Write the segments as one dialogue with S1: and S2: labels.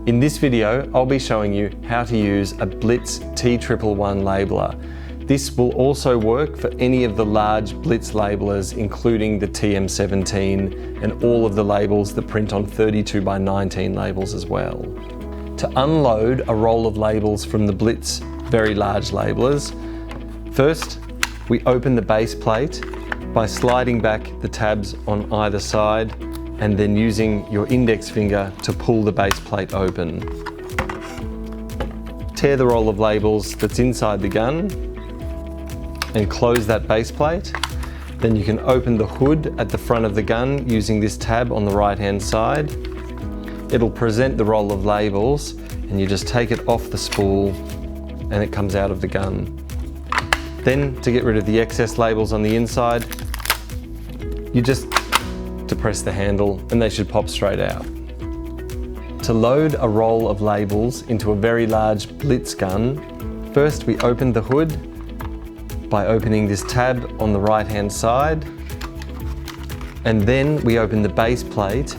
S1: In this video, I'll be showing you how to use a Blitz T111 labeler. This will also work for any of the large Blitz labelers, including the TM17 and all of the labels that print on 32x19 labels as well. To unload a roll of labels from the Blitz very large labelers, first we open the base plate by sliding back the tabs on either side and then using your index finger to pull the base plate open. Tear the roll of labels that's inside the gun and close that base plate. Then you can open the hood at the front of the gun using this tab on the right hand side. It'll present the roll of labels and you just take it off the spool and it comes out of the gun. Then, to get rid of the excess labels on the inside, you just depress the handle and they should pop straight out. To load a roll of labels into a very large Blitz gun, first we open the hood by opening this tab on the right hand side, and then we open the base plate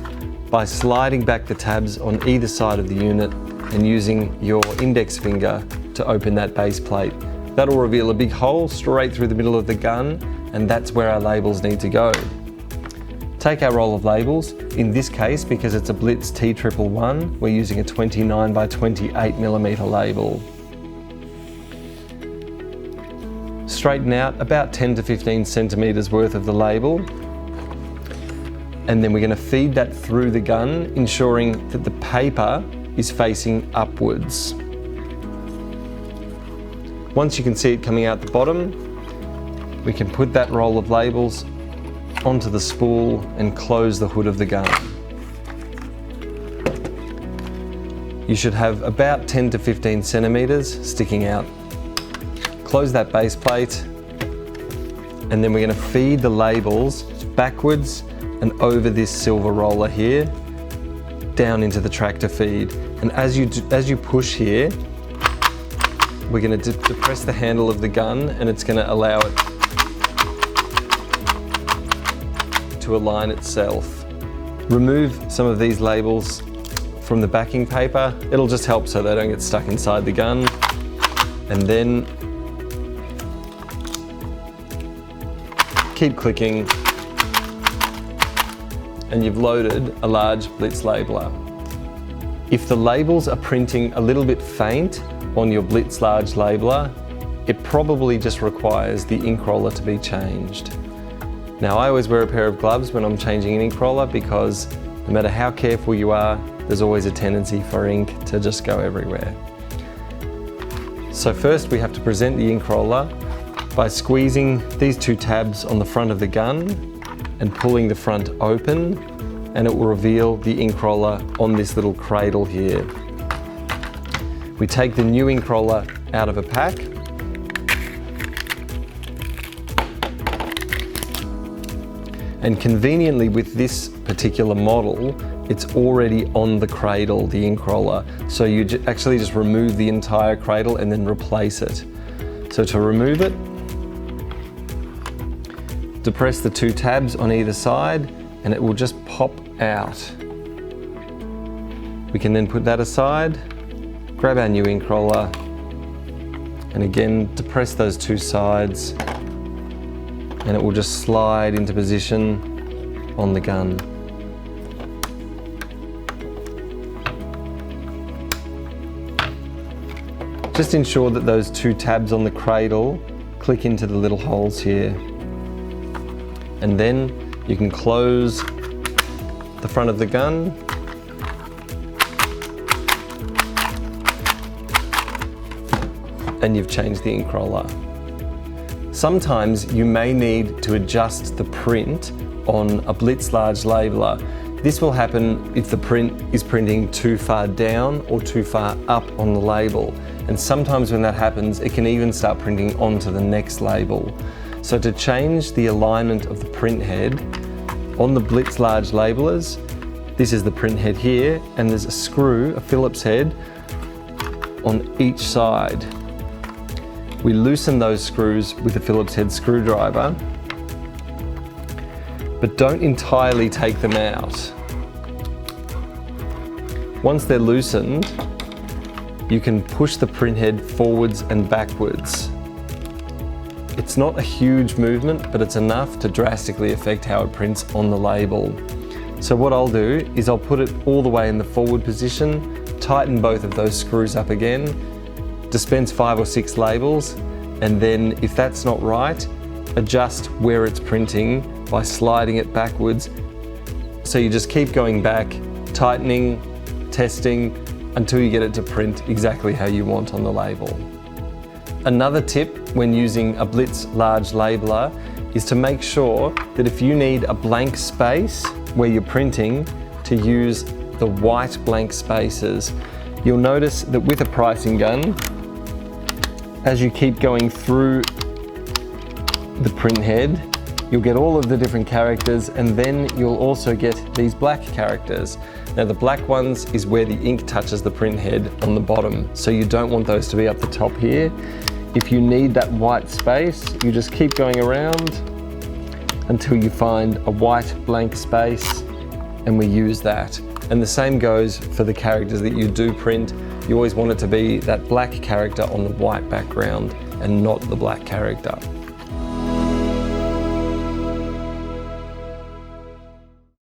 S1: by sliding back the tabs on either side of the unit and using your index finger to open that base plate. That'll reveal a big hole straight through the middle of the gun, and that's where our labels need to go. Take our roll of labels. In this case, because it's a Blitz T111, we're using a 29x28mm label. Straighten out about 10 to 15 centimeters worth of the label, and then we're going to feed that through the gun, ensuring that the paper is facing upwards. Once you can see it coming out the bottom, we can put that roll of labels onto the spool and close the hood of the gun. You should have about 10 to 15 centimeters sticking out. Close that base plate, and then we're going to feed the labels backwards and over this silver roller here down into the tractor feed. And as you push here, we're going to depress the handle of the gun and it's going to allow it to align itself. Remove some of these labels from the backing paper. It'll just help so they don't get stuck inside the gun. And then keep clicking and you've loaded a large Blitz labeler. If the labels are printing a little bit faint on your Blitz large labeler, it probably just requires the ink roller to be changed. Now, I always wear a pair of gloves when I'm changing an ink roller because no matter how careful you are, there's always a tendency for ink to just go everywhere. So first we have to present the ink roller by squeezing these two tabs on the front of the gun and pulling the front open, and it will reveal the ink roller on this little cradle here. We take the new ink roller out of a pack and conveniently with this particular model, it's already on the cradle, the ink roller. So you actually just remove the entire cradle and then replace it. So to remove it, depress the two tabs on either side and it will just pop out. We can then put that aside, grab our new ink roller, and again depress those two sides and it will just slide into position on the gun. Just ensure that those two tabs on the cradle click into the little holes here. And then you can close the front of the gun and you've changed the ink roller. Sometimes you may need to adjust the print on a Blitz large labeler. This will happen if the print is printing too far down or too far up on the label. And sometimes when that happens, it can even start printing onto the next label. So to change the alignment of the print head on the Blitz large labelers, this is the print head here, and there's a screw, a Phillips head, on each side. We loosen those screws with a Phillips head screwdriver, but don't entirely take them out. Once they're loosened, you can push the print head forwards and backwards. It's not a huge movement, but it's enough to drastically affect how it prints on the label. So what I'll do is I'll put it all the way in the forward position, tighten both of those screws up again, dispense 5 or 6 labels, and then if that's not right, adjust where it's printing by sliding it backwards. So you just keep going back, tightening, testing, until you get it to print exactly how you want on the label. Another tip when using a Blitz large labeler is to make sure that if you need a blank space where you're printing, to use the white blank spaces. You'll notice that with a pricing gun, as you keep going through the print head, you'll get all of the different characters, and then you'll also get these black characters. Now the black ones is where the ink touches the print head on the bottom, so you don't want those to be up the top here. If you need that white space, you just keep going around until you find a white blank space, and we use that. And the same goes for the characters that you do print. You always want it to be that black character on the white background and not the black character.